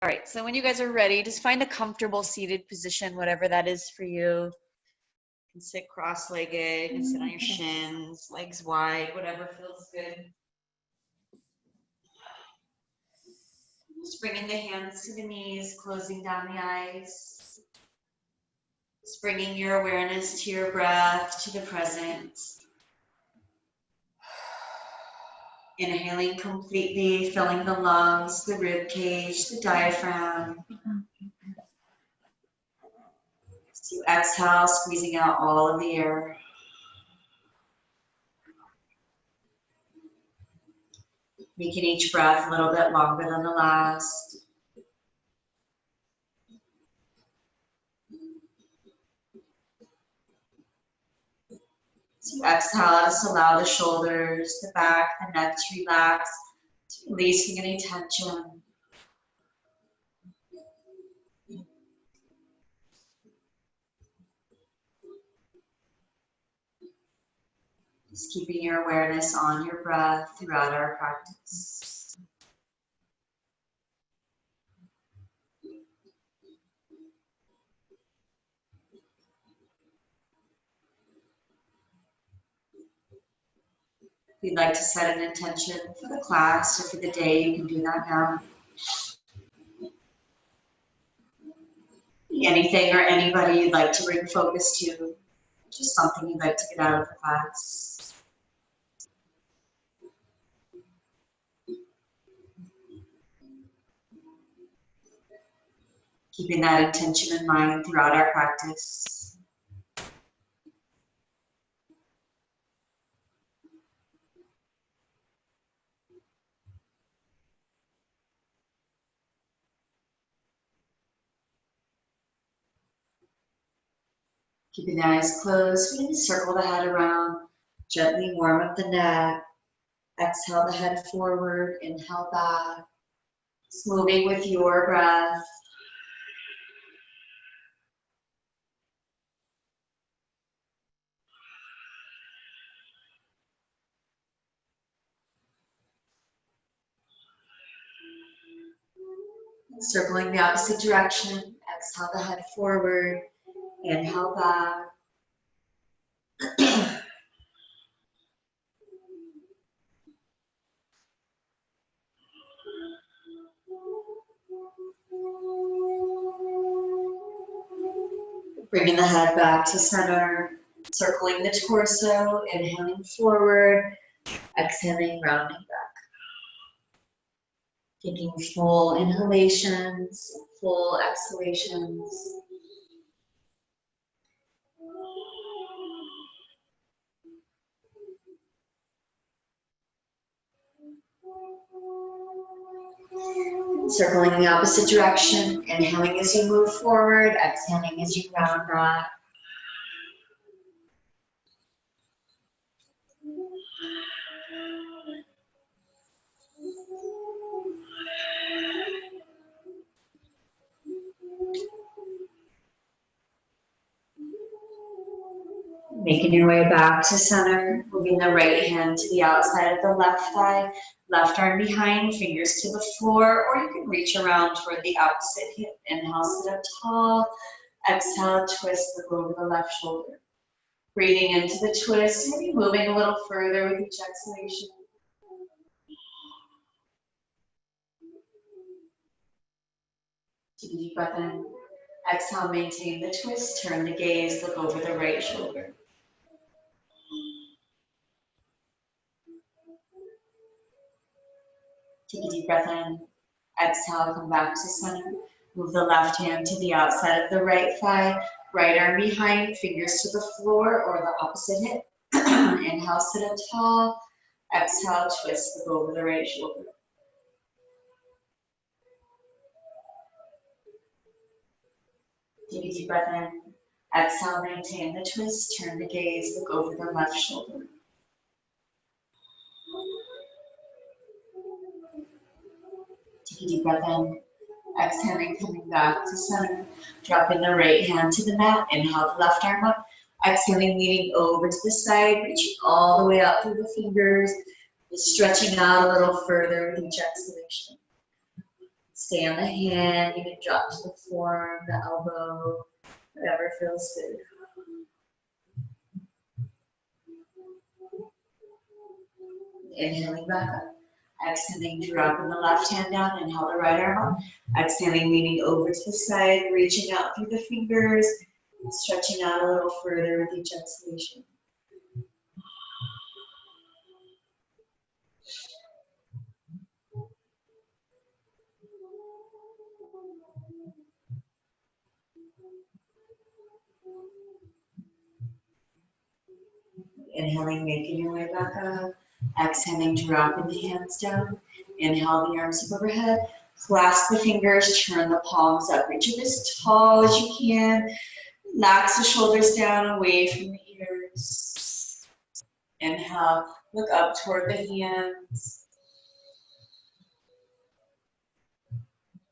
All right, so when you guys are ready, just find a comfortable seated position, whatever that is for you. You can sit cross-legged, you can sit on your shins, legs wide, whatever feels good. Just bringing the hands to the knees, closing down the eyes. Just bringing your awareness to your breath, to the present. Inhaling completely, filling the lungs, the rib cage, the diaphragm. As you exhale, squeezing out all of the air. Making each breath a little bit longer than the last. As you exhale, just allow the shoulders, the back, the neck to relax, releasing any tension. Just keeping your awareness on your breath throughout our practice. If you'd like to set an intention for the class or for the day, you can do that now. Anything or anybody you'd like to bring focus to, just something you'd like to get out of the class. Keeping that intention in mind throughout our practice. Keeping the eyes closed, we're going to circle the head around, gently warm up the neck. Exhale the head forward, inhale back. Just moving with your breath. Circling the opposite direction, exhale the head forward, inhale back. Bringing the head back to center, circling the torso, inhaling forward, exhaling, rounding back. Taking full inhalations, full exhalations. Circling the opposite direction, inhaling as you move forward, exhaling as you round back. Making your way back to center, moving the right hand to the outside of the left thigh, left arm behind, fingers to the floor, or you can reach around toward the opposite hip. Inhale, sit up tall. Exhale, twist, look over the left shoulder. Breathing into the twist, maybe moving a little further with each exhalation. Take a deep breath in. Exhale, maintain the twist, turn the gaze, look over the right shoulder. Take a deep breath in. Exhale, come back to center. Move the left hand to the outside of the right thigh, right arm behind, fingers to the floor or the opposite hip. Inhale, sit up tall. Exhale, twist, look over the right shoulder. Take a deep breath in. Exhale, maintain the twist, turn the gaze, look over the left shoulder. Take a deep breath in. Exhaling, coming back to center. Dropping the right hand to the mat. Inhale, the left arm up. Exhaling, leaning over to the side, reaching all the way out through the fingers. Just stretching out a little further with each exhalation. Stay on the hand, you can drop to the forearm, the elbow, whatever feels good. Inhaling back up. Exhaling, dropping the left hand down. Inhale the right arm up. Exhaling, leaning over to the side, reaching out through the fingers, stretching out a little further with each exhalation. Inhaling, making your way back up. Exhaling, dropping the hands down. Inhale the arms up overhead. Clasp the fingers, turn the palms up. Reach up as tall as you can. Relax the shoulders down away from the ears. Inhale, look up toward the hands.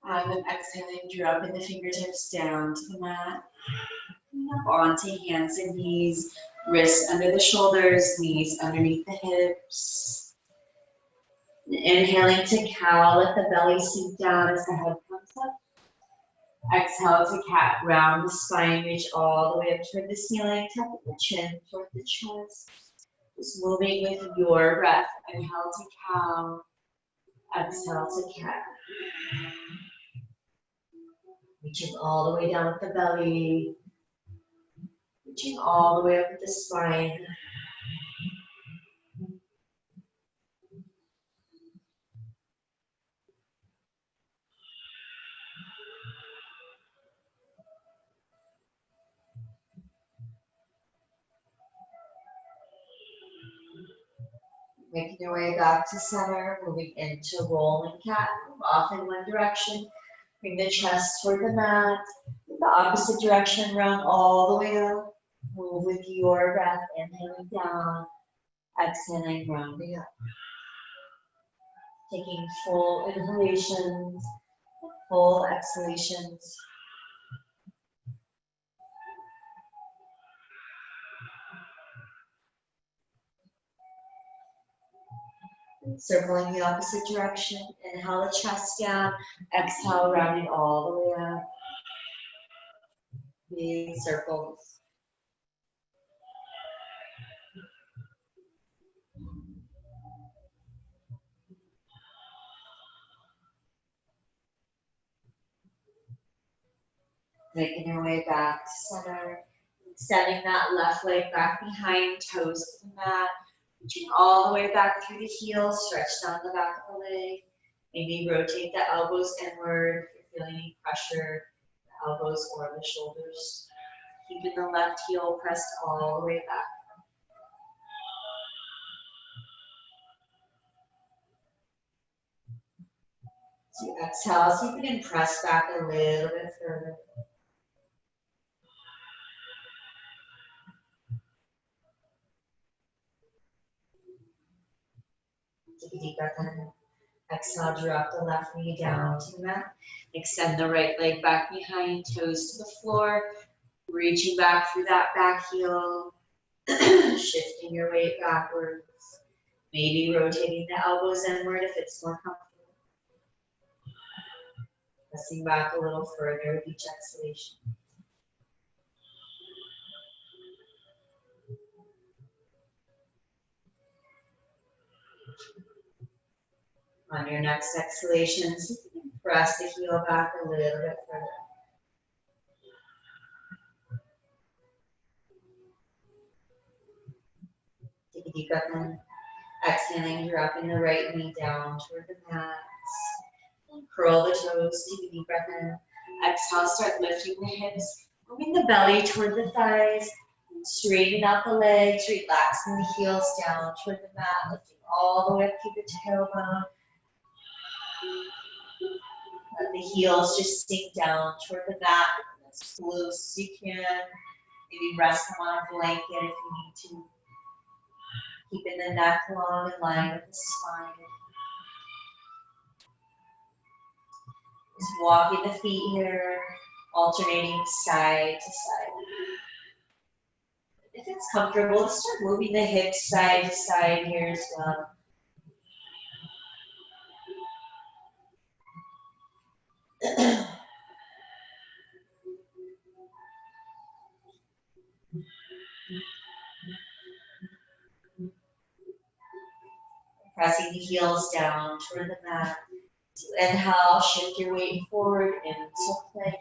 And then exhaling, dropping the fingertips down to the mat. Up onto hands and knees, wrists under the shoulders, knees underneath the hips. Inhaling to cow, let the belly sink down as the head comes up. Exhale to cat, round the spine, reach all the way up toward the ceiling, tuck the chin toward the chest. Just moving with your breath. Inhale to cow, exhale to cat. Reaching all the way down with the belly, reaching all the way up with the spine. Making your way back to center, moving into rolling cat. Move off in one direction. Bring the chest toward the mat. The opposite direction, round all the way up. Move with your breath, inhaling down, exhaling, rounding up. Taking full inhalations, full exhalations. Circling the opposite direction. Inhale the chest down. Exhale, rounding all the way up. Big circles. Making your way back to center. Extending that left leg back behind, toes to the mat. Reaching all the way back through the heels, stretch down the back of the leg. Maybe rotate the elbows inward if you're feeling any pressure, the elbows or the shoulders. Keeping the left heel pressed all the way back. So you exhale, so you can press back a little bit further. Take a deep breath in. Exhale, drop the left knee down to the mat. Extend the right leg back behind, toes to the floor. Reaching back through that back heel. Shifting your weight backwards. Maybe rotating the elbows inward if it's more comfortable. Pressing back a little further with each exhalation. On your next exhalation, see if you can press the heel back a little bit further. Take a deep breath in. Exhaling, dropping the right knee down toward the mat. Curl the toes, take a deep breath in. Exhale, start lifting the hips, moving the belly toward the thighs. Straighten out the legs, relaxing the heels down toward the mat, lifting all the way up through the tailbone. Let the heels just sink down toward the mat as close as you can. Maybe rest them on a blanket if you need to. Keeping the neck long in line with the spine. Just walking the feet here, alternating side to side. If it's comfortable, just start moving the hips side to side here as well. Pressing the heels down toward the mat. Inhale, shift your weight forward into plank.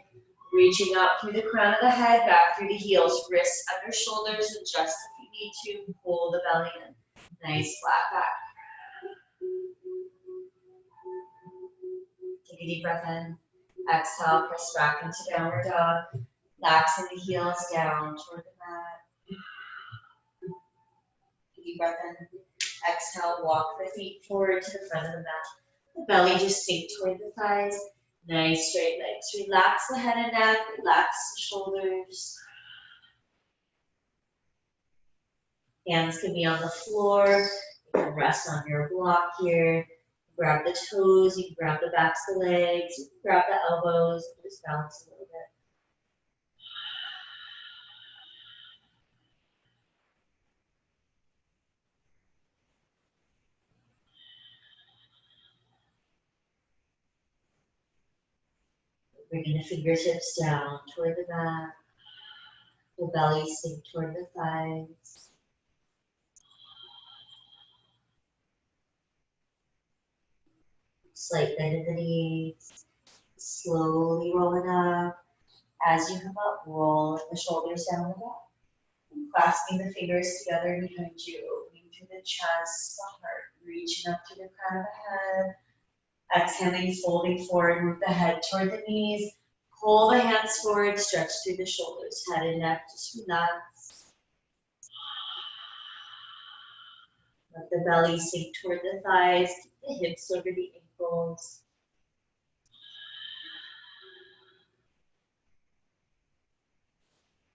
Reaching up through the crown of the head, back through the heels, wrists under shoulders, adjust if you need to, pull the belly in. Nice flat back. Take a deep breath in. Exhale, press back into downward dog. Laxing the heels down toward the mat. Deep breath in. Exhale, walk the feet forward to the front of the mat. The belly just sink toward the thighs. Nice straight legs. Relax the head and neck, relax the shoulders. Hands can be on the floor. You can rest on your block here. Grab the toes, you can grab the backs of the legs, you can grab the elbows, just bounce a little bit. Bringing the fingertips down toward the mat. The belly sink toward the thighs. Slight bend in the knees. Slowly rolling up. As you come up, roll the shoulders down the back. And clasping the fingers together behind you, opening through the chest, the heart, reaching up to the crown of the head. Exhaling, folding forward, move the head toward the knees. Pull the hands forward, stretch through the shoulders, head and neck, just relax. Let the belly sink toward the thighs, keep the hips over the ankles.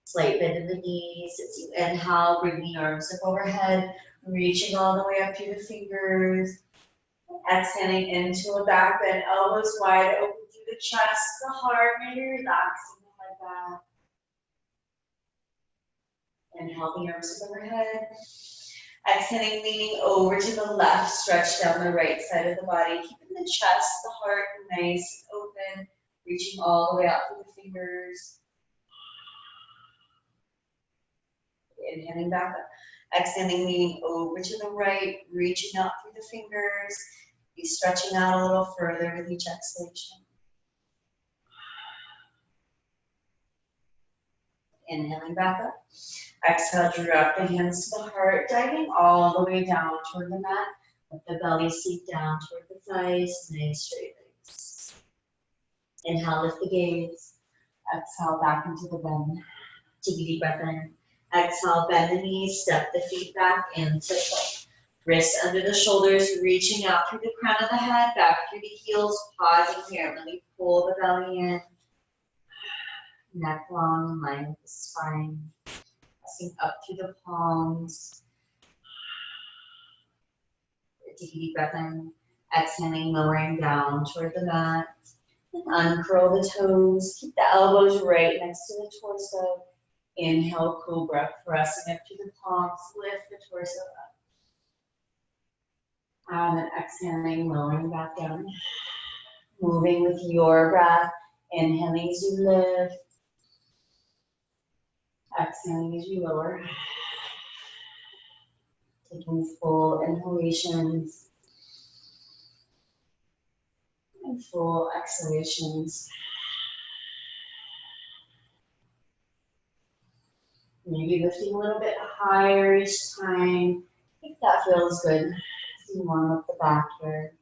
Slight bend in the knees. As you inhale, bring the arms up overhead, reaching all the way up through the fingers. Exhaling into a back bend, elbows wide open through the chest, the heart, maybe relaxing the head back. Inhale, the arms up overhead. Exhaling, leaning over to the left, stretch down the right side of the body, keeping the chest, the heart nice and open, reaching all the way out through the fingers. Inhaling back up. Exhaling, leaning over to the right, reaching out through the fingers. Be stretching out a little further with each exhalation. Inhaling back up. Exhale, drop the hands to the heart, diving all the way down toward the mat. Let the belly sink down toward the thighs, nice straight legs. Inhale, lift the gaze. Exhale, back into the bend. Take a deep breath in. Exhale, bend the knees, step the feet back into plank. Wrists under the shoulders, reaching out through the crown of the head, back through the heels, pausing here. Let me pull the belly in. Neck long, in line with the spine. Pressing up through the palms. Take a deep breath in. Exhaling, lowering down toward the mat. And uncurl the toes. Keep the elbows right next to the torso. Inhale, cobra, pressing up to the palms. Lift the torso up. And then exhaling, lowering back down. Moving with your breath. Inhaling as you lift. Exhaling as you lower. Taking full inhalations and full exhalations. Maybe lifting a little bit higher each time. If that feels good. So you warm up the back here.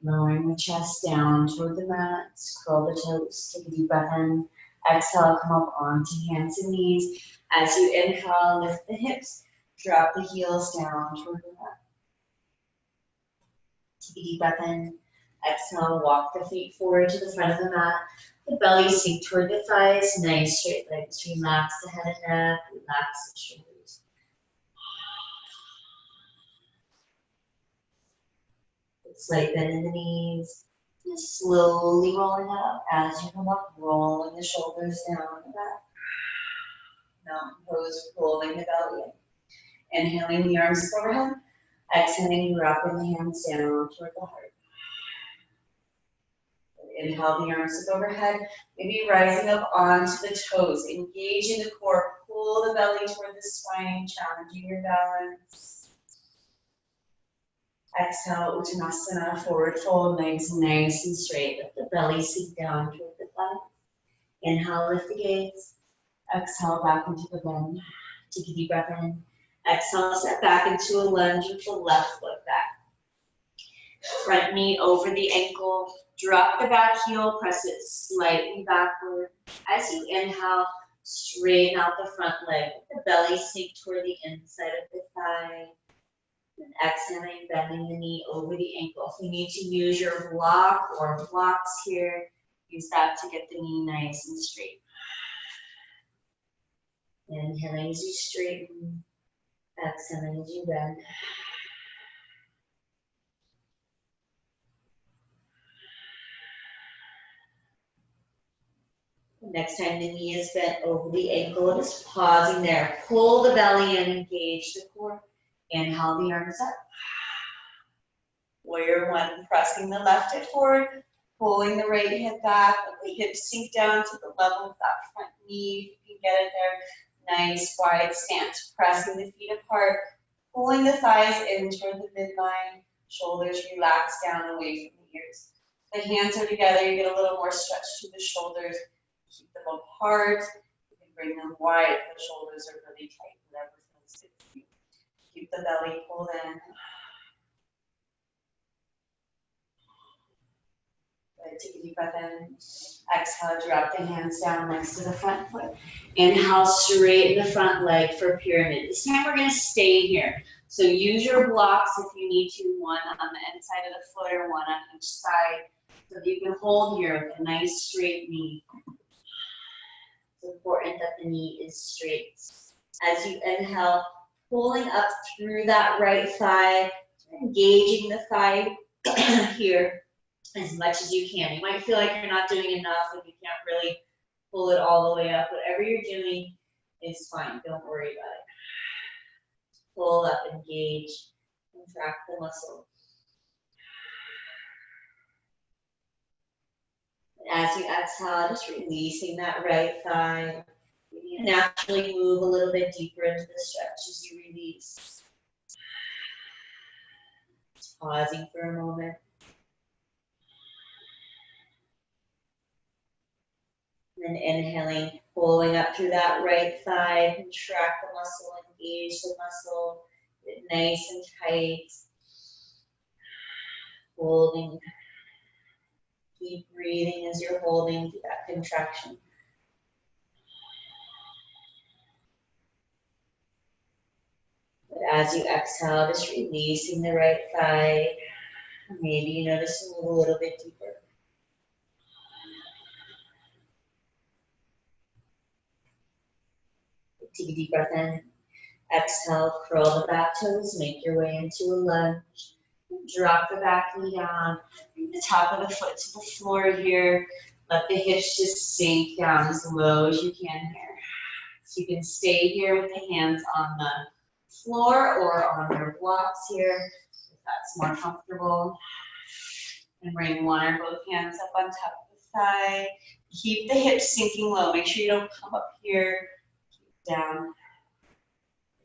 Lowering the chest down toward the mat. Curl the toes. Take a deep breath in. Exhale, come up onto hands and knees. As you inhale, lift the hips. Drop the heels down toward the mat. Take a deep breath in. Exhale, walk the feet forward to the front of the mat. The belly sink toward the thighs. Nice straight legs. Relax the head and neck. Relax the shoulders. Slight bend in the knees. Just slowly rolling up as you come up, rolling the shoulders down the back. Mountain pose, pulling the belly in. Inhaling the arms overhead. Exhaling, dropping the hands down toward the heart. Inhale, the arms look overhead. Maybe rising up onto the toes. Engage in the core. Pull the belly toward the spine, challenging your balance. Exhale, Uttanasana, forward fold, legs nice and straight. Let the belly sink down toward the thigh. Inhale, lift the gaze. Exhale, back into the bend. Take a deep breath in. Exhale, step back into a lunge with the left foot back. Front knee over the ankle. Drop the back heel, press it slightly backward. As you inhale, straighten out the front leg. Let the belly sink toward the inside of the thigh. And exhaling, bending the knee over the ankle. If you need to use your block or blocks here, use that to get the knee nice and straight. Inhaling as you straighten, exhaling as you bend. Next time the knee is bent over the ankle, just pausing there. Pull the belly in, engage the core. Inhale the arms up. Warrior one, pressing the left hip forward, pulling the right hip back. Let the hips sink down to the level of that front knee. If you can get it there. Nice wide stance. Pressing the feet apart, pulling the thighs in toward the midline. Shoulders relax down away from the ears. The hands are together. You get a little more stretch to the shoulders. Keep them apart. You can bring them wide if the shoulders are really tight. Whatever feels good for you. Keep the belly pulled in. Take a deep breath in. Exhale, drop the hands down next to the front foot. Inhale, straighten the front leg for pyramid. This time we're going to stay here. So use your blocks if you need to, one on the inside of the foot or one on each side. So that you can hold here with a nice straight knee. It's important that the knee is straight. As you inhale, pulling up through that right thigh, engaging the thigh here as much as you can. You might feel like you're not doing enough and you can't really pull it all the way up. Whatever you're doing is fine. Don't worry about it. Pull up, engage, contract the muscle. As you exhale, just releasing that right thigh. You naturally move a little bit deeper into the stretch as you release. Just pausing for a moment. And then inhaling, pulling up through that right thigh, contract the muscle, engage the muscle, get it nice and tight. Holding. Keep breathing as you're holding through that contraction. But as you exhale, just releasing the right thigh. Maybe you notice to move a little bit deeper. Take a deep breath in. Exhale, curl the back toes, make your way into a lunge. Drop the back knee down, bring the top of the foot to the floor here. Let the hips just sink down as low as you can here. So you can stay here with the hands on the floor or on your blocks here, if that's more comfortable. And bring one or both hands up on top of the thigh. Keep the hips sinking low. Make sure you don't come up here. Keep down.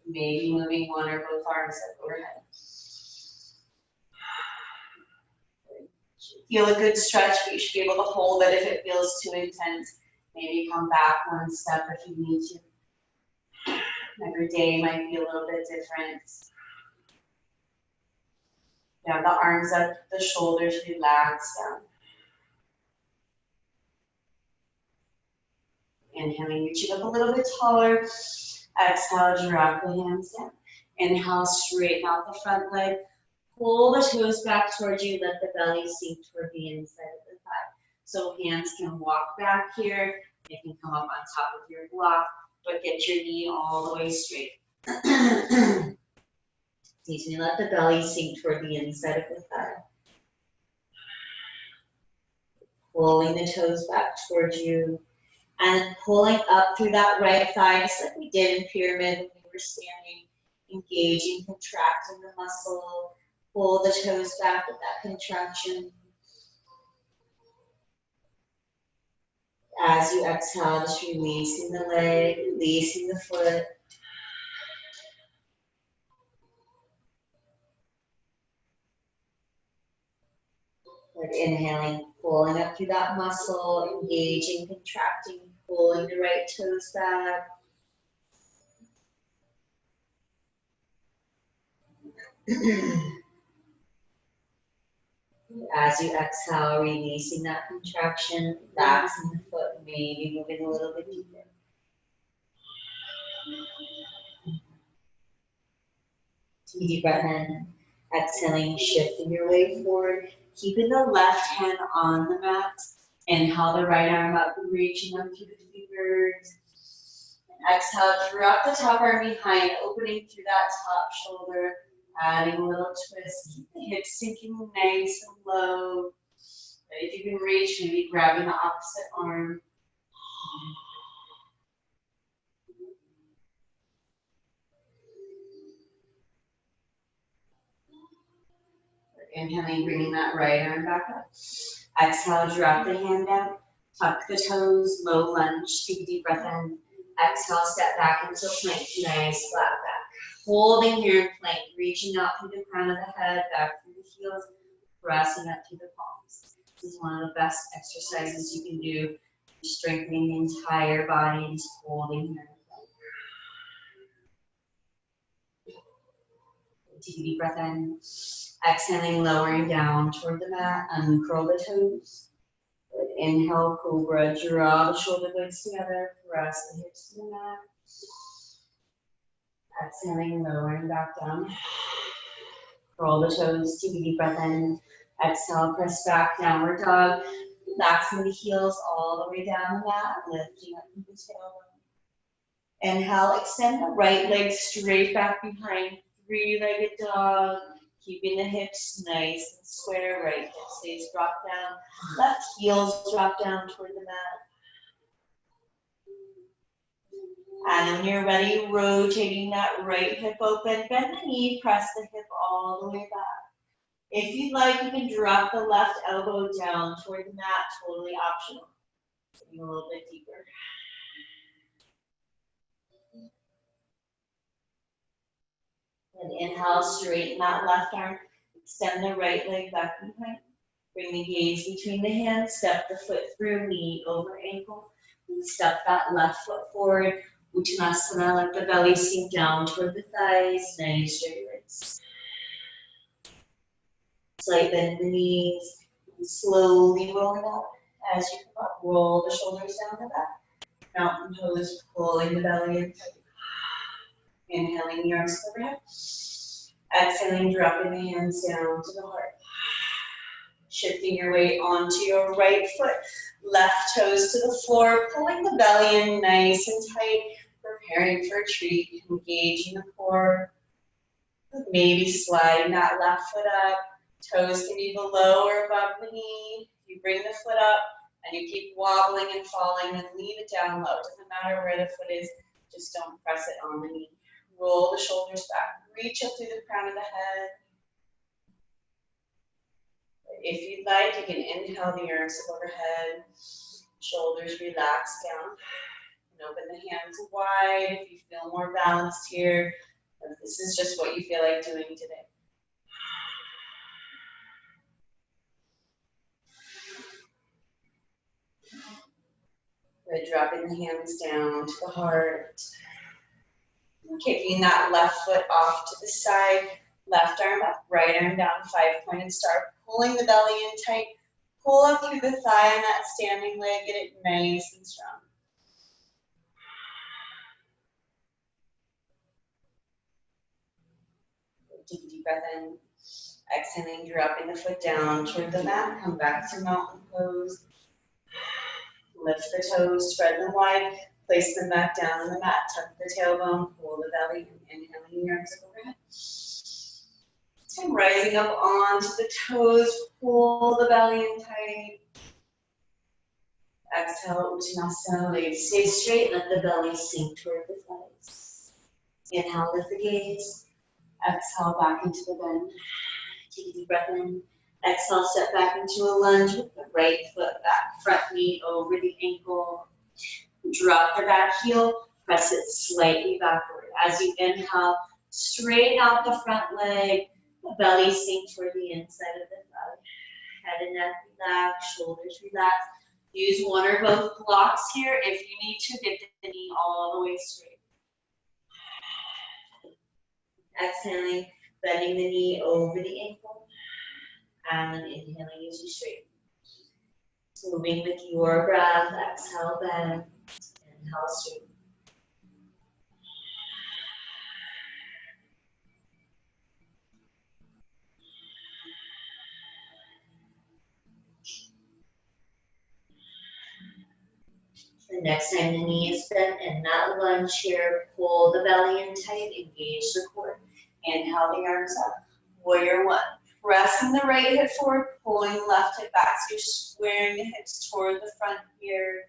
Maybe moving one or both arms up overhead. Feel a good stretch, but you should be able to hold it if it feels too intense. Maybe come back one step if you need to. Every day might be a little bit different. Yeah, the arms up, the shoulders relax down. Inhaling, reaching up a little bit taller. Exhale, drop the hands down. Inhale, straighten out the front leg. Pull the toes back towards you. Let the belly sink toward the inside of the thigh. So hands can walk back here. They can come up on top of your block, but get your knee all the way straight. Excuse me, let the belly sink toward the inside of the thigh. Pulling the toes back towards you. And pulling up through that right thigh, just like we did in pyramid when we were standing. engaging, contracting the muscle. Pull the toes back with that contraction. As you exhale, just releasing the leg, releasing the foot. Like inhaling, pulling up through that muscle, engaging, contracting, pulling the right toes back. As you exhale, releasing that contraction, relaxing the foot, maybe moving a little bit deeper. Take a deep breath in, exhaling, shifting your weight forward, keeping the left hand on the mat. Inhale the right arm up, reaching up through the fingers. And exhale, drop the top arm behind, opening through that top shoulder, adding a little twist. Keep the hips sinking nice and low. If you can reach, maybe grabbing the opposite arm. Inhaling, bringing that right arm back up. Exhale, drop the hand down. Tuck the toes, low lunge. Take a deep breath in. Exhale, step back into plank. Nice, flat back. Holding here in plank, reaching out through the crown of the head, back through the heels, pressing up through the palms. This is one of the best exercises you can do, strengthening the entire body and just holding here in plank. Take a deep breath in. Exhaling, lowering down toward the mat, uncurl the toes. Inhale, cobra, draw the shoulder blades together, press the hips to the mat. Exhaling, lowering back down. Curl the toes, take a deep breath in. Exhale, press back, downward dog. Relaxing the heels all the way down the mat, lifting up through the tailbone. Inhale, extend the right leg straight back behind, three-legged dog. Keeping the hips nice and square, right hip stays drop down, left heels drop down toward the mat. And when you're ready, rotating that right hip open, bend the knee, press the hip all the way back. If you'd like, you can drop the left elbow down toward the mat, totally optional. Getting a little bit deeper. And inhale, straighten that left arm, extend the right leg back behind. Bring the gaze between the hands, step the foot through, knee over ankle. Step that left foot forward. Uttanasana, let the belly sink down toward the thighs, nice straight legs. Slight bend in the knees, and slowly rolling up. As you come up, roll the shoulders down the back. Mountain pose, pulling the belly in. Inhaling the arms overhead. Exhaling, dropping the hands down to the heart. Shifting your weight onto your right foot, left toes to the floor, pulling the belly in nice and tight, preparing for a treat, engaging the core. Maybe sliding that left foot up, toes can be below or above the knee. You bring the foot up and you keep wobbling and falling and leave it down low. It doesn't matter where the foot is, just don't press it on the knee. Roll the shoulders back, reach up through the crown of the head. If you'd like, you can inhale the arms overhead, shoulders relax down, and open the hands wide if you feel more balanced here. This is just what you feel like doing today. Good, dropping the hands down to the heart. Kicking that left foot off to the side, left arm up, right arm down, 5-pointed star, pulling the belly in tight, pull up through the thigh on that standing leg, get it nice and strong. Take a deep breath in, exhaling, dropping the foot down toward the mat, come back to mountain pose. Lift the toes, spread them wide, place them back down on the mat, tuck the tailbone, pull the belly, inhaling the arms overhead. So rising up onto the toes, pull the belly in tight. Exhale, Uttanasana, legs stay straight, let the belly sink toward the thighs. Inhale, lift the gaze. Exhale, back into the bend. Take a deep breath in. Exhale, step back into a lunge with the right foot back, front knee over the ankle. Drop the back heel, press it slightly backward. As you inhale, straighten out the front leg, belly sink toward the inside of the thigh. Head and neck relax, shoulders relax. Use one or both blocks here. If you need to, get the knee all the way straight. Exhaling, bending the knee over the ankle. And inhaling as you straighten. Moving with your breath, exhale, bend. Inhale, straighten. The next time the knee is bent in that lunge here, pull the belly in tight, engage the core. Inhale the arms up. Warrior one. Pressing the right hip forward, pulling the left hip back. So you're squaring the hips toward the front here.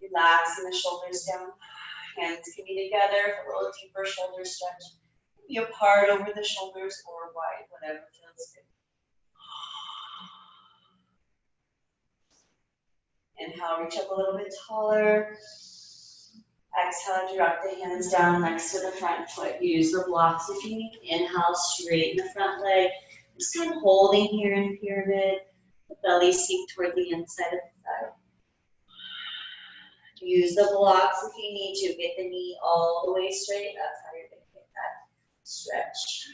Relaxing the shoulders down. Hands can be together for a little deeper shoulder stretch. Be apart over the shoulders or wide, whatever feels good. Inhale, reach up a little bit taller. Exhale, drop the hands down next to the front foot. Use the blocks if you need. Inhale, straighten the front leg. Just kind of holding here in pyramid. The belly sink toward the inside of the thigh. Use the blocks if you need to. Get the knee all the way straight. That's how you're going to get that stretch.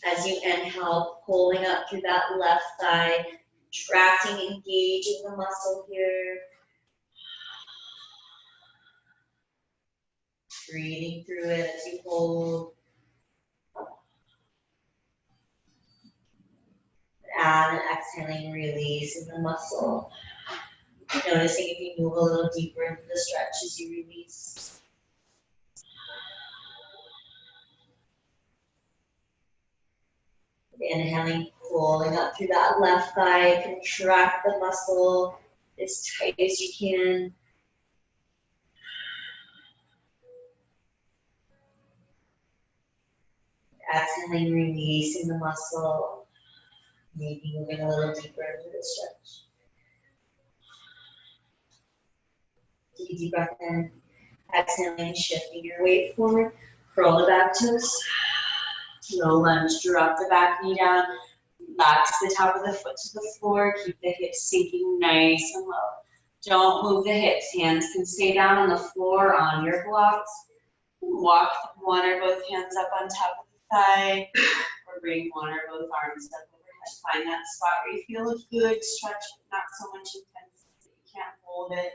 As you inhale, pulling up through that left thigh, contracting, engaging the muscle here. Breathing through it as you hold. And exhaling, releasing the muscle. Noticing if you move a little deeper into the stretch as you release. Inhaling, pulling up through that left thigh, contract the muscle as tight as you can. Exhaling, releasing the muscle, maybe moving a little deeper into the stretch. Take a deep breath in. Exhaling, shifting your weight forward. Curl the back toes. Low lunge, drop the back knee down. Relax the top of the foot to the floor. Keep the hips sinking nice and low. Don't move the hips. Hands can stay down on the floor on your blocks. Walk one or both hands up on top of the thigh, or bring one or both arms up overhead. Find that spot where you feel a good stretch, but not so much intensity that you can't hold it,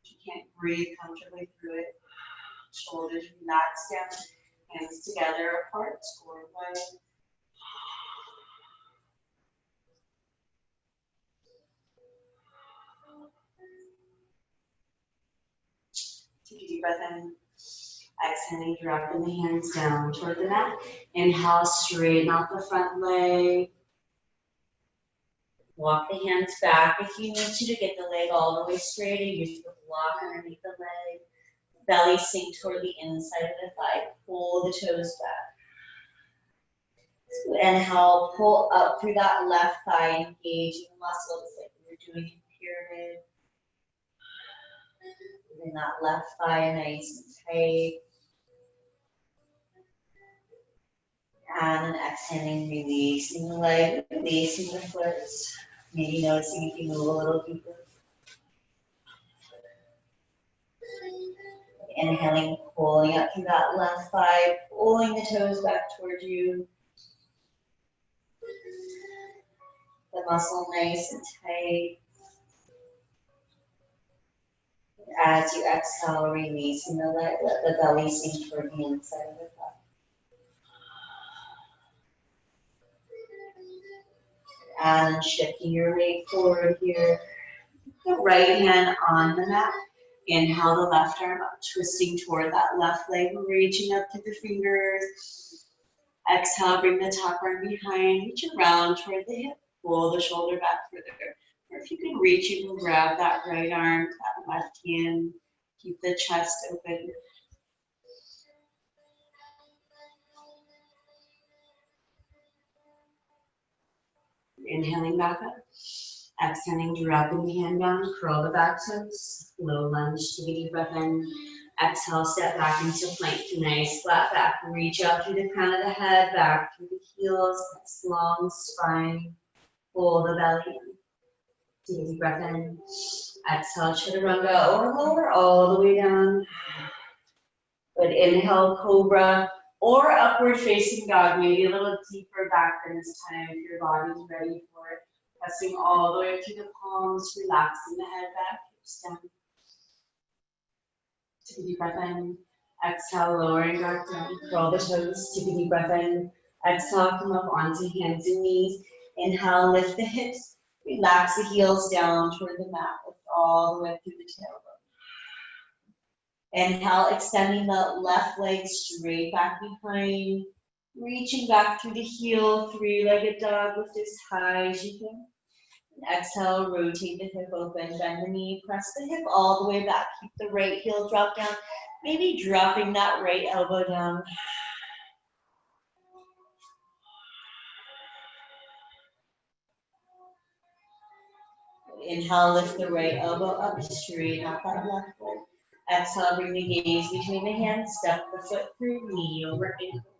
you can't breathe comfortably through it. Shoulders relax down, hands together apart, square away. Take a deep breath in. Exhaling, dropping the hands down toward the mat. Inhale, straighten out the front leg. Walk the hands back if you need to get the leg all the way straight. Use the block underneath the leg. Belly sink toward the inside of the thigh. Pull the toes back. So inhale, pull up through that left thigh, engaging the muscles like we were doing in pyramid. Moving that left thigh nice and tight. And then exhaling, releasing the leg, releasing the foot. Maybe noticing if you move a little deeper. Inhaling, pulling up through that left thigh, pulling the toes back towards you. The muscle nice and tight. As you exhale, releasing the leg, let the belly sink toward the inside of the thigh. And shifting your weight forward here. The right hand on the mat. Inhale the left arm up, twisting toward that left leg, reaching up through the fingers. Exhale, bring the top arm behind, reach around toward the hip, pull the shoulder back further. Or if you can reach, you can grab that right arm, that left hand, Keep the chest open. Inhaling back up. Exhaling, dropping the hand down, curl the back toes. Low lunge, take a deep breath in. Exhale, step back into plank. Nice flat back. Reach out through the crown of the head, back through the heels. Nice long spine. Pull the belly in. Take a deep breath in. Exhale, chaturanga or lower all the way down. Good. Inhale, cobra or upward facing dog. Maybe a little deeper back than this time if your body's ready for it. Pressing all the way through the palms, relaxing the head back, hips down. Take a deep breath in. Exhale, lowering back down. Curl the toes. Take a deep breath in. Exhale, come up onto hands and knees. Inhale, lift the hips. Relax the heels down toward the mat. Lift all the way through the tailbone. Inhale, extending the left leg straight back behind. Reaching back through the heel, three-legged dog. Lift as high as you can. Exhale, rotate the hip open, bend the knee, press the hip all the way back. Keep the right heel drop down, maybe dropping that right elbow down. Inhale, lift the right elbow up, straight out that left leg. Exhale, bring the gaze between the hands, step the foot through, knee over ankle.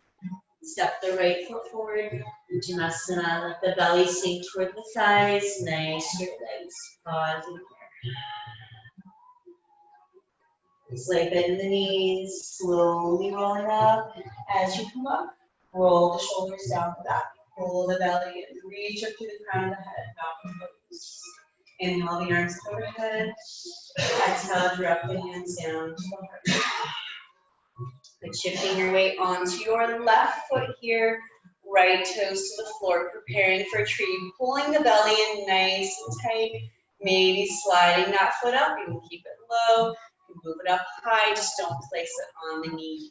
Step the right foot forward, Uttanasana, let the belly sink toward the thighs, nice straight legs, pause in here. Slight bend in the knees, slowly rolling up. As you come up, roll the shoulders down the back, pull the belly in, reach up to the crown of the head, mountain pose. Inhale the arms overhead, exhale, drop the hands down to the heart. But shifting your weight onto your left foot here, right toes to the floor, preparing for a tree, pulling the belly in nice and tight, maybe sliding that foot up, you can keep it low, you can move it up high, just don't place it on the knee.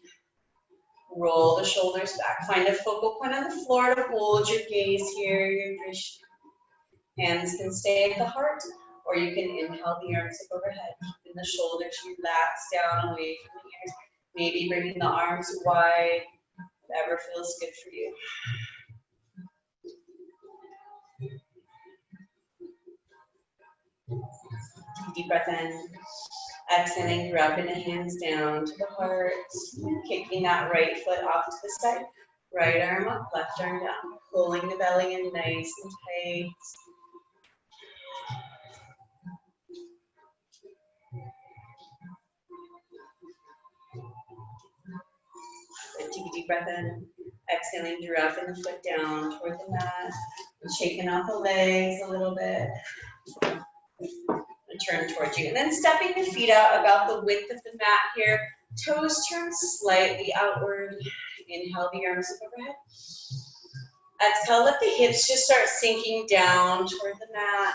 Roll the shoulders back, find a focal point on the floor to hold your gaze here, your drishti. Hands can stay at the heart, or you can inhale the arms up overhead, keeping the shoulders relaxed down away from the ears. Maybe bringing the arms wide, whatever feels good for you. Deep breath in. Exhaling, dropping the hands down to the heart. Kicking that right foot off to the side. Right arm up, left arm down. Pulling the belly in nice and tight. Take a deep breath in. Exhaling, dropping the foot down toward the mat. Shaking off the legs a little bit. And turn towards you. And then stepping the feet out about the width of the mat here. Toes turn slightly outward. Inhale the arms up overhead. Exhale, let the hips just start sinking down toward the mat.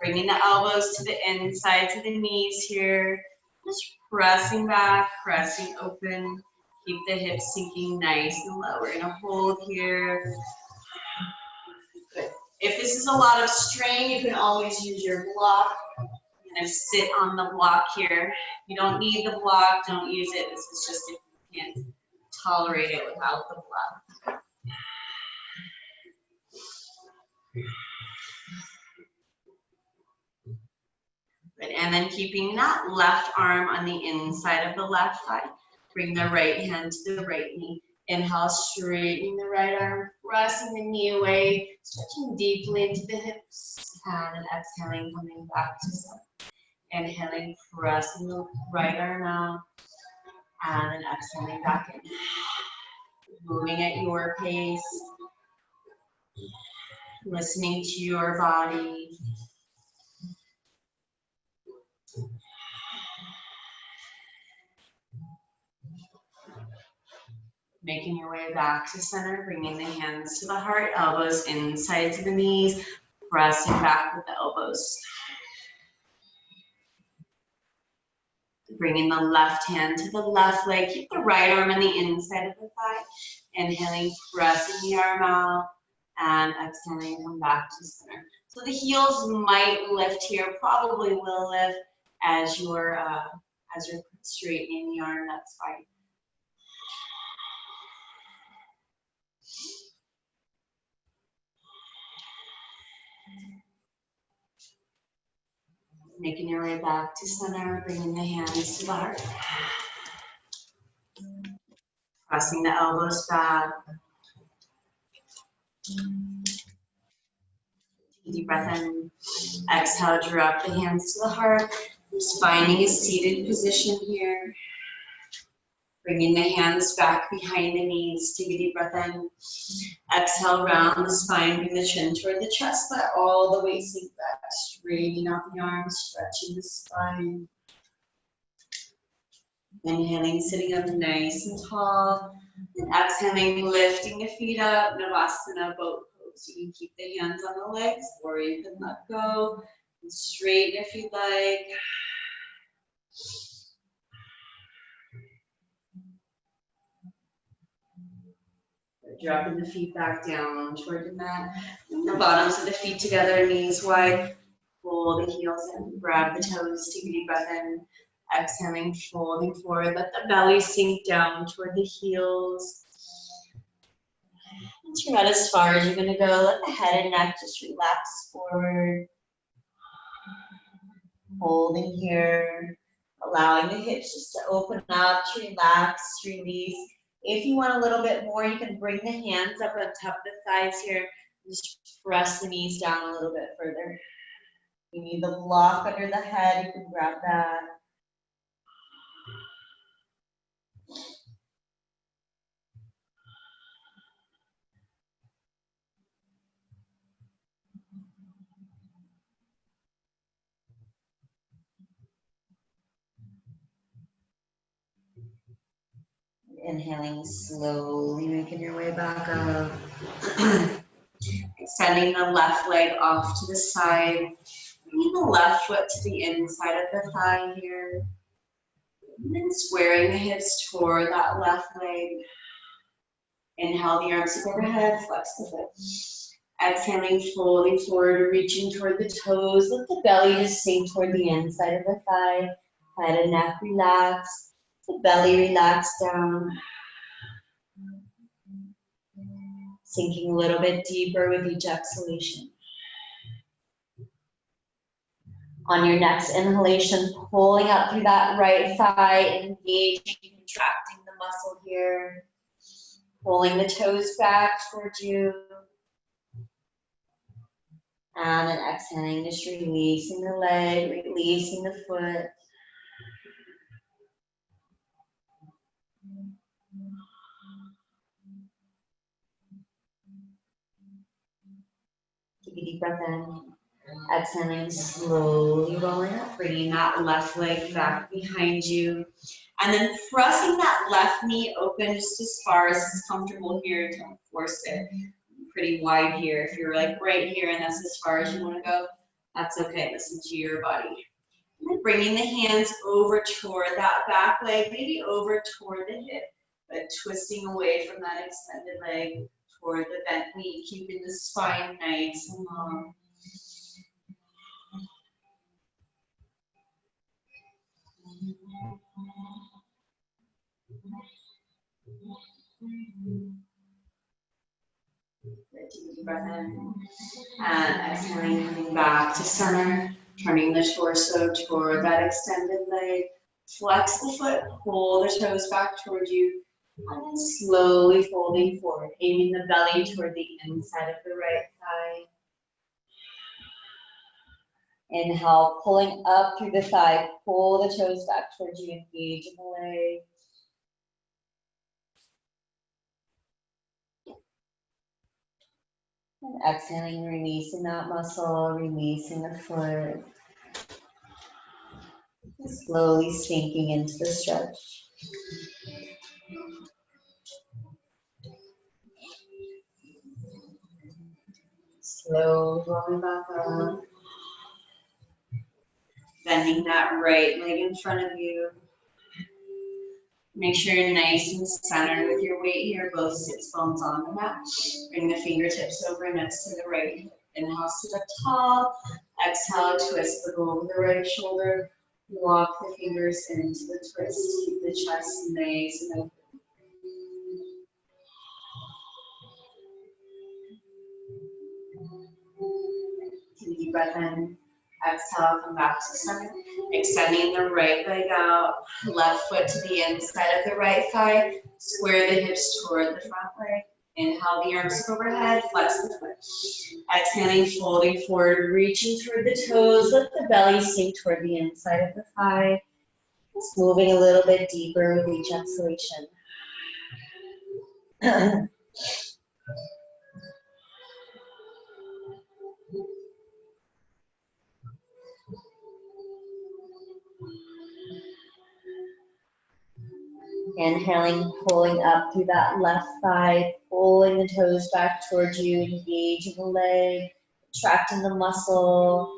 Bringing the elbows to the insides of the knees here. Just pressing back, pressing open. Keep the hips sinking nice and low. We're gonna hold here. Good. If this is a lot of strain, you can always use your block. Kind of sit on the block here. You don't need the block, don't use it. This is just if you can't tolerate it without the block. Good. And then keeping that left arm on the inside of the left thigh. Bring the right hand to the right knee. Inhale, straightening the right arm, pressing the knee away, stretching deeply into the hips, and then exhaling, coming back to center. Inhaling, pressing the right arm out, and then exhaling back in. Moving at your pace, listening to your body. Making your way back to center, bringing the hands to the heart, elbows inside to the knees, pressing back with the elbows. Bringing the left hand to the left leg, keep the right arm on the inside of the thigh. Inhaling, pressing the arm out, and exhaling, come back to center. So the heels might lift here, probably will lift. as you're straightening the arm, that's fine. Making your way back to center, bringing the hands to the heart. Pressing the elbows back. Deep breath in. Exhale, drop the hands to the heart. Just finding a seated position here. Bringing the hands back behind the knees. Take a deep breath in. Exhale, round the spine. Bring the chin toward the chest. Let all the weight sink back. Straightening out the arms, stretching the spine. Inhaling, sitting up nice and tall. And exhaling, lifting the feet up. Navasana, boat pose. You can keep the hands on the legs or you can let go. And straighten if you'd like. Dropping the feet back down toward the mat. Bring the bottoms of the feet together, knees wide. Pull the heels in, grab the toes, take a deep breath in. Exhaling, folding forward. Let the belly sink down toward the heels. Once you're not as far as you're going to go, let the head and neck just relax forward. Holding here. Allowing the hips just to open up, to relax, release. If you want a little bit more, you can bring the hands up on top of the thighs here. Just press the knees down a little bit further. If you need the block under the head, you can grab that. Inhaling slowly, making your way back up. Extending the left leg off to the side. Bringing the left foot to the inside of the thigh here. And then squaring the hips toward that left leg. Inhale the arms overhead, flex the foot. Exhaling, folding forward, reaching toward the toes. Let the belly just sink toward the inside of the thigh. Head and neck relax. The belly relax down. Sinking a little bit deeper with each exhalation. On your next inhalation, pulling up through that right thigh, engaging, contracting the muscle here. Pulling the toes back towards you. And then exhaling, just releasing the leg, releasing the foot. Take a deep breath in. Exhaling, slowly rolling up, bringing that left leg back behind you. And then pressing that left knee open just as far as is comfortable here. Don't force it. Pretty wide here. If you're like right here and that's as far as you want to go, that's okay. Listen to your body. And then bringing the hands over toward that back leg, maybe over toward the hip, but twisting away from that extended leg toward the bent knee, keeping the spine nice and long. Deep breath in and exhaling, coming back to center, turning the torso toward that extended leg. Flex the foot, pull the toes back toward you, and then slowly folding forward, aiming the belly toward the inside of the right thigh. Inhale, pulling up through the thigh, pull the toes back towards you, engage in the leg. And exhaling, releasing that muscle, releasing the foot. And slowly sinking into the stretch. Slow rolling back up. Bending that right leg in front of you. Make sure you're nice and centered with your weight here, both sits bones on the mat. Bring the fingertips over next to the right hip. Inhale, sit up tall. Exhale, twist the over the right shoulder. Walk the fingers into the twist. Keep the chest nice and open. Take a deep breath in. Exhale, come back to center. Extending the right leg out. Left foot to the inside of the right thigh. Square the hips toward the front leg. Inhale the arms overhead. Flex the foot. Exhaling, folding forward, reaching toward the toes. Let the belly sink toward the inside of the thigh. Just moving a little bit deeper with each exhalation. Inhaling, pulling up through that left thigh, pulling the toes back towards you, engaging the leg, contracting the muscles.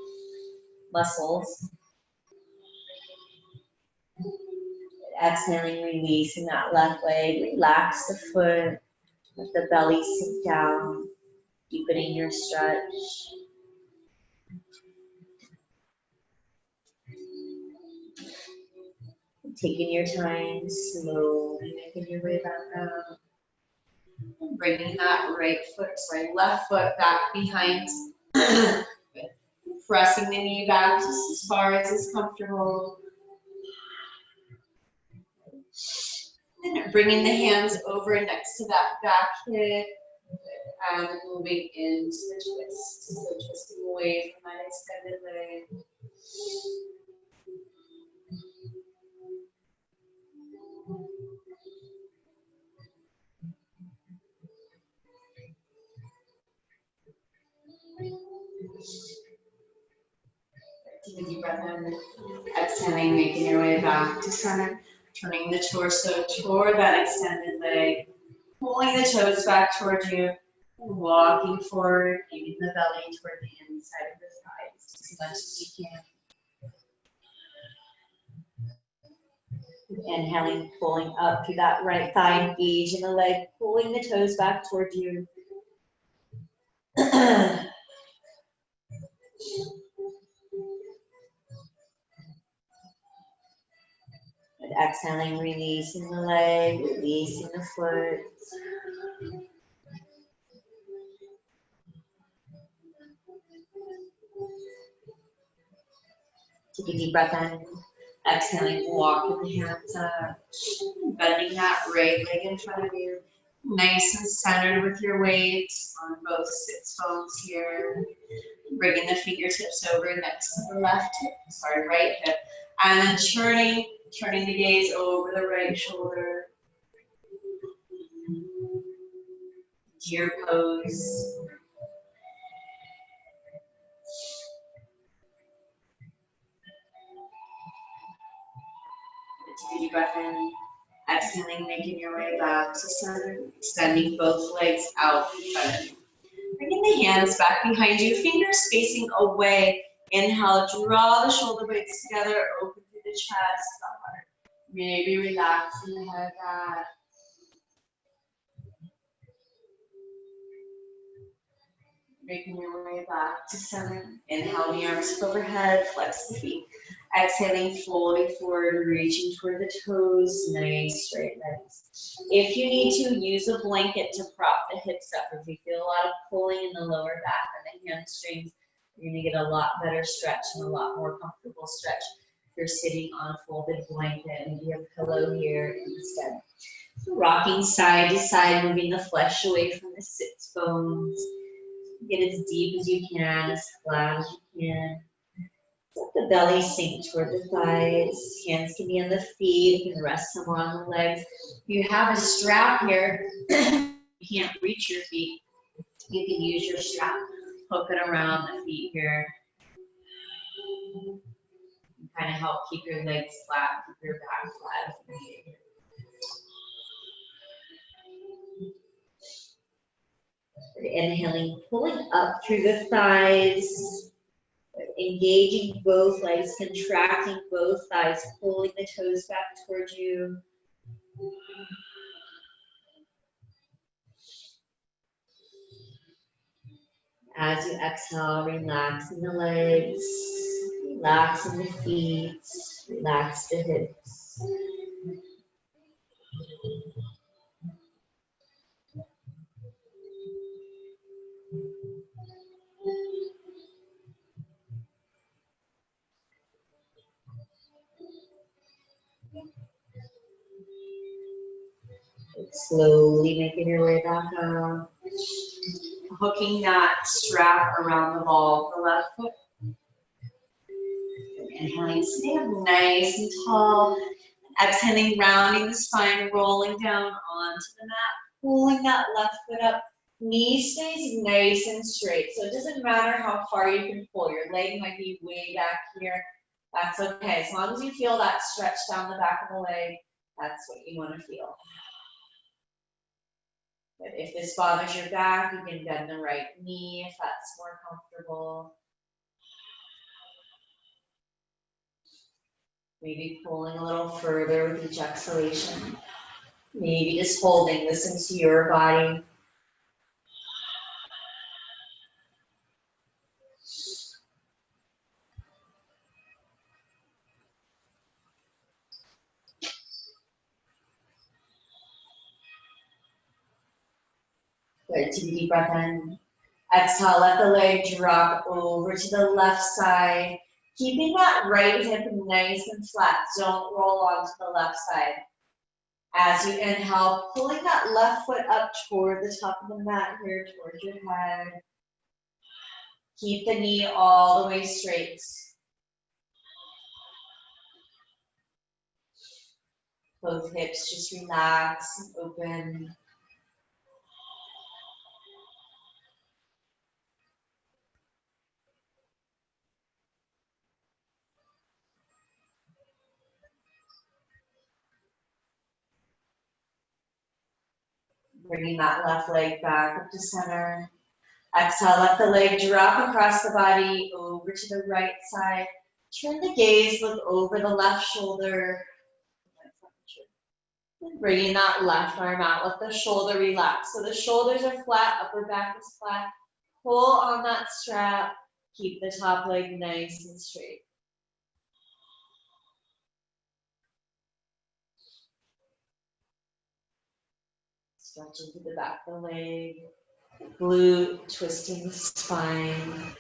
Exhaling, releasing that left leg, relax the foot, let the belly sink down, deepening your stretch. Taking your time, slowly making your way back out. Bringing that left foot back behind. Pressing the knee back just as far as is comfortable. And bringing the hands over next to that back hip and moving into the twist. So twisting away from that extended leg. Take a deep breath in. Exhaling, making your way back to center. Turning the torso toward that extended leg. Pulling the toes back towards you. Walking forward, keeping the belly toward the inside of the thighs as much as you can. Inhaling, pulling up through that right thigh, engaging the leg, pulling the toes back toward you. And exhaling, releasing the leg, releasing the foot. Take a deep breath in. Exhaling, walking the hands up. Bending that right leg in front of you. Nice and centered with your weight on both sits bones here. Bringing the fingertips over next to the right hip. And then turning the gaze over the right shoulder. Deer pose. Take a deep breath in. Exhaling, making your way back to center. Extending both legs out in front of you. Bringing the hands back behind you, fingers facing away. Inhale, draw the shoulder blades together, open through the chest, the heart. Maybe relaxing the head back. Making your way back to center. Inhale, the arms overhead, flex the feet. Exhaling, folding forward, reaching toward the toes, nice straight legs. If you need to, use a blanket to prop the hips up. If you feel a lot of pulling in the lower back and the hamstrings, you're gonna get a lot better stretch and a lot more comfortable stretch if you're sitting on a folded blanket. Maybe a pillow here instead. So rocking side to side, moving the flesh away from the sits bones. Get as deep as you can, as flat as you can. Let the belly sink toward the thighs. Hands can be on the feet. You can rest some on the legs. If you have a strap here, you can't reach your feet. You can use your strap. Hook it around the feet here. And kind of help keep your legs flat, keep your back flat. Inhaling, pulling up through the thighs. Engaging both legs, contracting both thighs, pulling the toes back towards you. As you exhale, relaxing the legs. Relax in the feet, relax the hips. Slowly making your way back up. Hooking that strap around the ball of the left foot. Inhaling, stay up nice and tall. Exhaling, rounding the spine, rolling down onto the mat, pulling that left foot up. Knee stays nice and straight. So it doesn't matter how far you can pull. Your leg might be way back here. That's okay. As long as you feel that stretch down the back of the leg, that's what you want to feel. But if this bothers your back, you can bend the right knee if that's more comfortable. Maybe pulling a little further with each exhalation. Maybe just holding this into your body. Good, take a deep breath in. Exhale, let the leg drop over to the left side. Keeping that right hip nice and flat. Don't roll onto the left side. As you inhale, pulling that left foot up toward the top of the mat here, towards your head. Keep the knee all the way straight. Both hips just relax and open. Bringing that left leg back up to center. Exhale, let the leg drop across the body over to the right side. Turn the gaze, look over the left shoulder. Bringing that left arm out, let the shoulder relax. So the shoulders are flat, upper back is flat. Pull on that strap. Keep the top leg nice and straight. Stretch into the back of the leg. Glute, twisting the spine.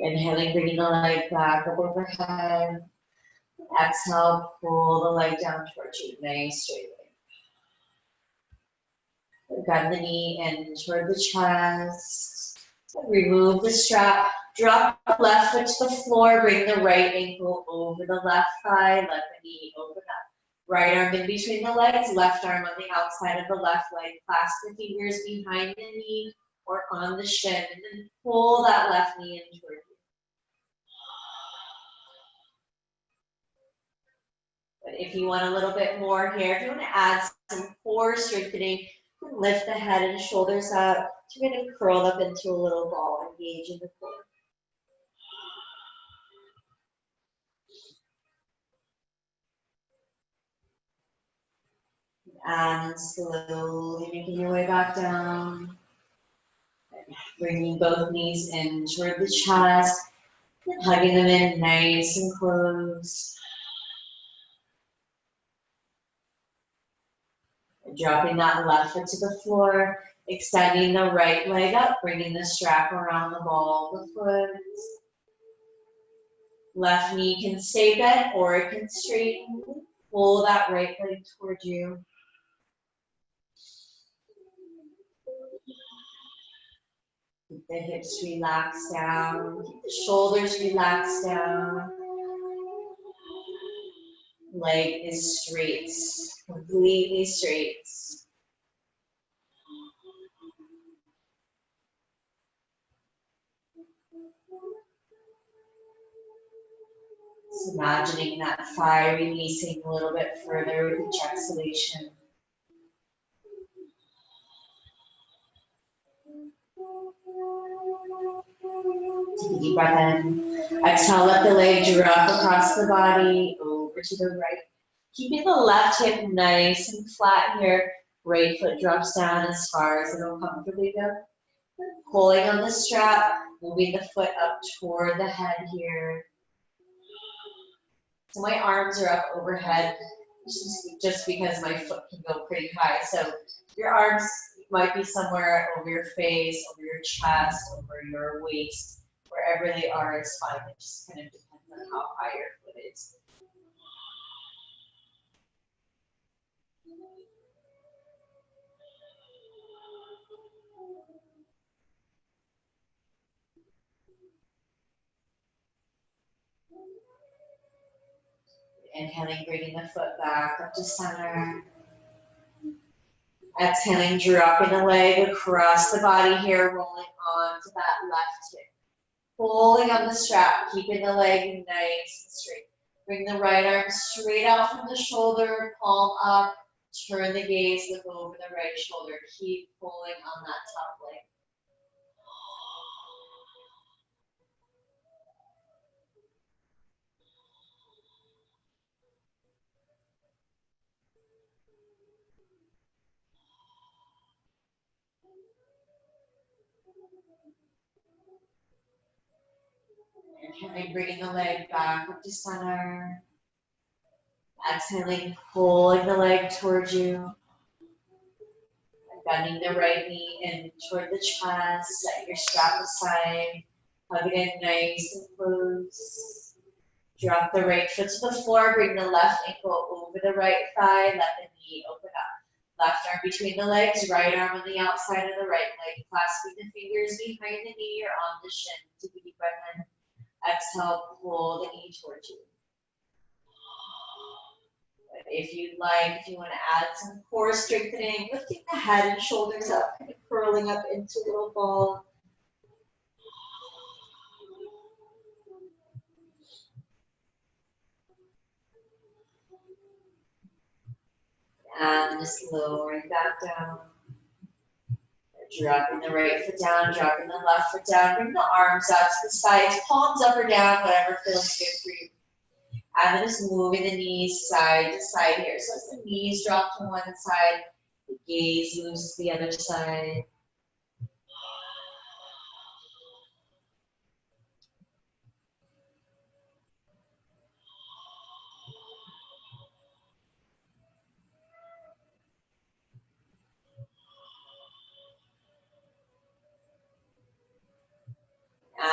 Inhaling, bringing the leg back up overhead. Exhale, pull the leg down towards you. Nice straight leg. Bend the knee in toward the chest. Remove the strap. Drop the left foot to the floor. Bring the right ankle over the left thigh. Let the knee open up. Right arm in between the legs. Left arm on the outside of the left leg. Clasp the fingers behind the knee or on the shin. And then pull that left knee in toward you. But if you want a little bit more here, if you want to add some core strengthening, you can lift the head and shoulders up. You're going to curl up into a little ball, engage in the core. And slowly making your way back down. Bringing both knees in toward the chest, hugging them in nice and close. Dropping that left foot to the floor, extending the right leg up, bringing the strap around the ball of the foot. Left knee can stay bent or it can straighten. Pull that right leg toward you. Keep the hips relaxed down. Keep the shoulders relaxed down. Leg is straight, completely straight. So imagining that thigh releasing a little bit further with each exhalation. Take a deep breath in. Exhale, let the leg drop across the body over to the right. Keeping the left hip nice and flat here. Right foot drops down as far as it'll comfortably go. Pulling on the strap, moving the foot up toward the head here. So my arms are up overhead just because my foot can go pretty high. So your arms might be somewhere over your face, over your chest, over your waist, wherever they are is fine. It just kind of depends on how high your foot is. Inhaling, bringing the foot back up to center. Exhaling, dropping the leg across the body here, rolling onto that left hip. Pulling on the strap, keeping the leg nice and straight. Bring the right arm straight out from the shoulder, palm up. Turn the gaze, look over the right shoulder. Keep pulling on that top leg. Inhaling, bringing the leg back up to center. Exhaling, pulling the leg towards you. Bending the right knee in toward the chest. Set your strap aside. Hug it in nice and close. Drop the right foot to the floor. Bring the left ankle over the right thigh. Let the knee open up. Left arm between the legs. Right arm on the outside of the right leg. Clasping the fingers behind the knee or on the shin. Take a deep breath in. Exhale, pull the knee towards you. If you'd like, if you want to add some core strengthening, lifting the head and shoulders up, kind of curling up into a little ball. And just lowering back down. Dropping the right foot down, dropping the left foot down. Bring the arms out to the sides, palms up or down, whatever feels good for you. And then just moving the knees side to side here. So as the knees drop to one side, the gaze moves to the other side.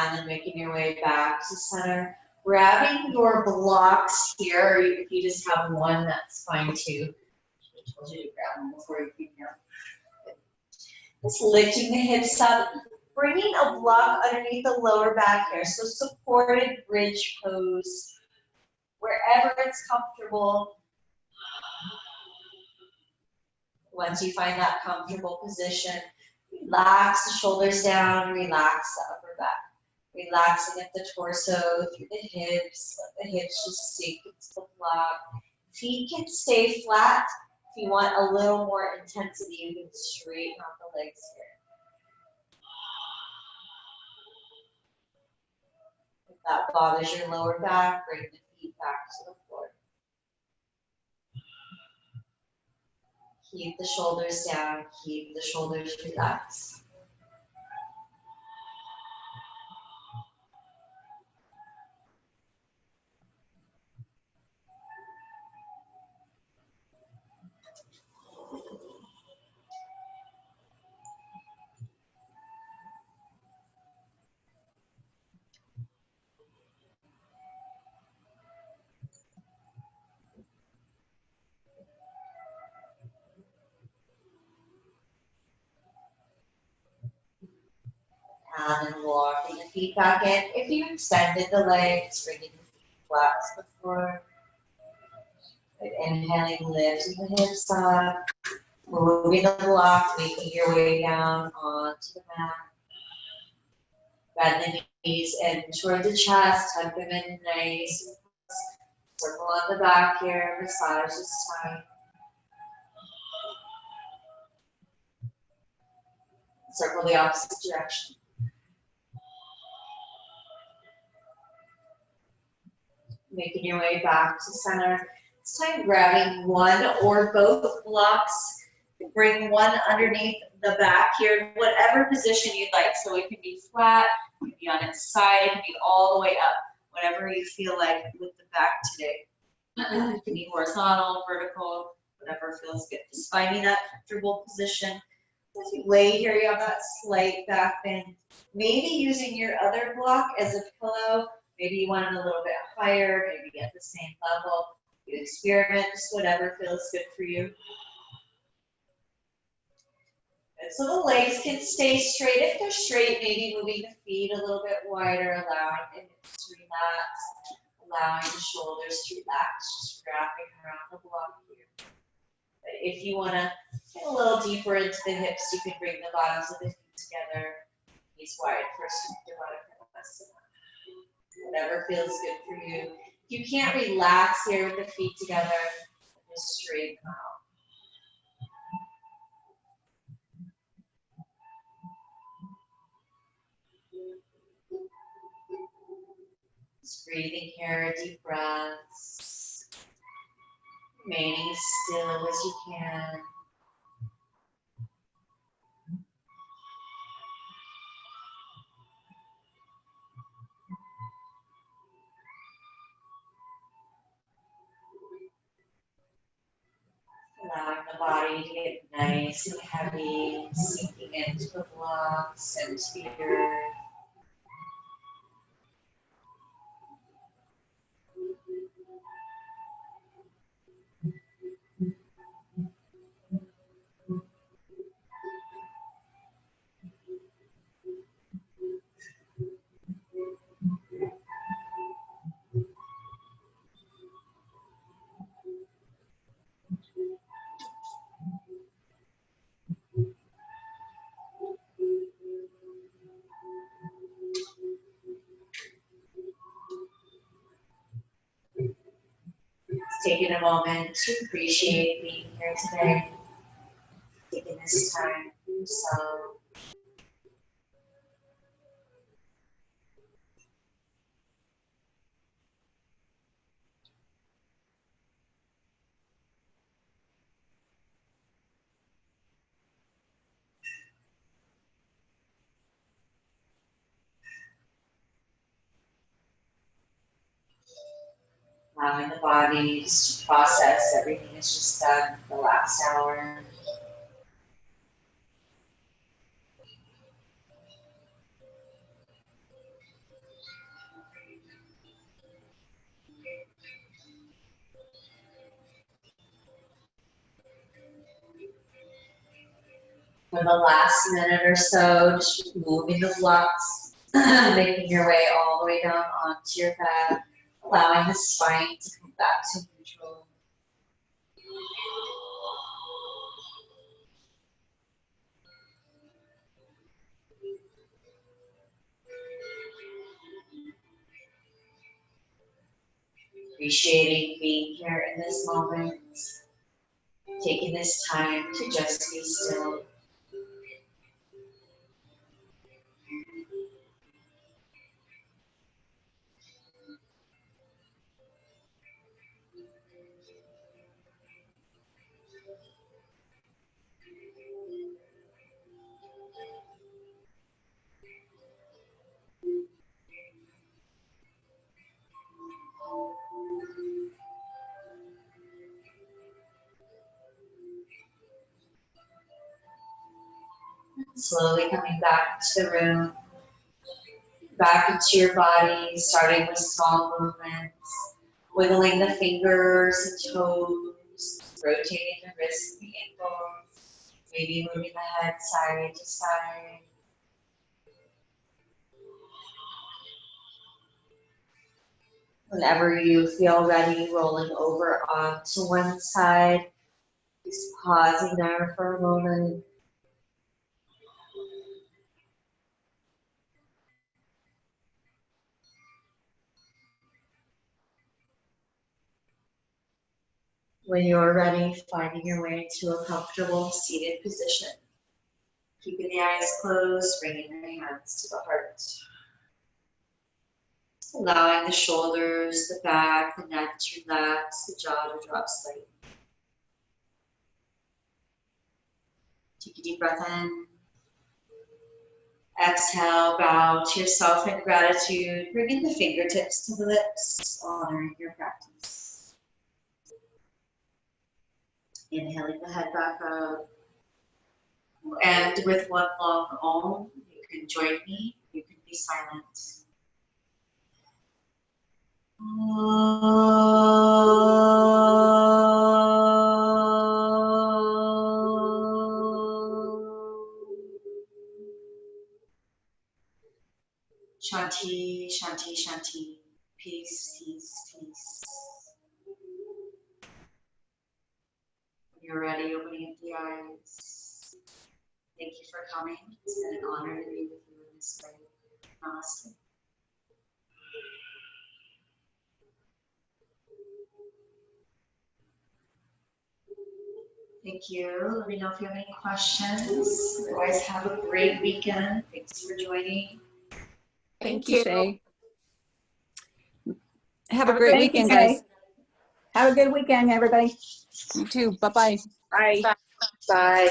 And then making your way back to center. Grabbing your blocks here, or if you just have one, that's fine too. I told you to grab one before you came here. Just lifting the hips up, bringing a block underneath the lower back here. So supported bridge pose, wherever it's comfortable. Once you find that comfortable position, relax the shoulders down, relax the upper back. Relaxing at the torso, through the hips, let the hips just sink into the block. Feet can stay flat. If you want a little more intensity, you can straighten out the legs here. If that bothers your lower back, bring the feet back to the floor. Keep the shoulders down, keep the shoulders relaxed. And then walking the feet back in. If you extended the legs, bringing the feet flat to the floor. Inhaling, lifting the hips up. Moving the block, making your way down onto the mat. Bend the knees in toward the chest, tuck them in nice. Circle on the back here, massage the spine. Circle the opposite direction. Making your way back to center. This time grabbing one or both blocks. Bring one underneath the back here, whatever position you'd like. So it can be flat, it can be on its side, it can be all the way up, whatever you feel like with the back today. It can be horizontal, vertical, whatever feels good. Just finding that comfortable position. As you lay here, you have that slight back bend. Maybe using your other block as a pillow. Maybe you want it a little bit higher, maybe at the same level. You experiment, just whatever feels good for you. And so the legs can stay straight. If they're straight, maybe moving the feet a little bit wider, allowing the hips to relax, allowing the shoulders to relax, just wrapping around the block here. But if you want to get a little deeper into the hips, you can bring the bottoms of the feet together, knees wide for Supta. Whatever feels good for you. If you can't relax here with the feet together, just straighten them out. Just breathing here, deep breaths. Remaining as still as you can. Allowing the body to get nice and heavy, sinking into the blocks and to the earth. Taking a moment to appreciate being here today, taking this time for yourself. Allowing the body to process everything that's just done the last hour. For the last minute or so, just moving the blocks, making your way all the way down onto your back, allowing the spine to come back to neutral. Appreciating being here in this moment, taking this time to just be still. Slowly coming back to the room, back into your body, starting with small movements, wiggling the fingers and toes, rotating the wrists and the ankles, maybe moving the head side to side. Whenever you feel ready, rolling over onto one side, just pausing there for a moment. When you're ready, finding your way into a comfortable seated position. Keeping the eyes closed, bringing the hands to the heart. Allowing the shoulders, the back, the neck to relax, the jaw to drop slightly. Take a deep breath in. Exhale, bow to yourself in gratitude. Bringing the fingertips to the lips, honoring your practice. Inhaling the head back up. And with one long Om, you can join me. You can be silent. Shanti, Shanti, Shanti. Peace, peace, peace. When you're ready, opening up the eyes. Thank you for coming. It's been an honor to be with you in this way. Namaste. Thank you. Let me know if you have any questions. Otherwise, have a great weekend. Thanks for joining. Thank you, Shay. Have a great Thank you, weekend, Shay. guys. Have a good weekend, everybody. You too. Bye-bye. Bye. Bye.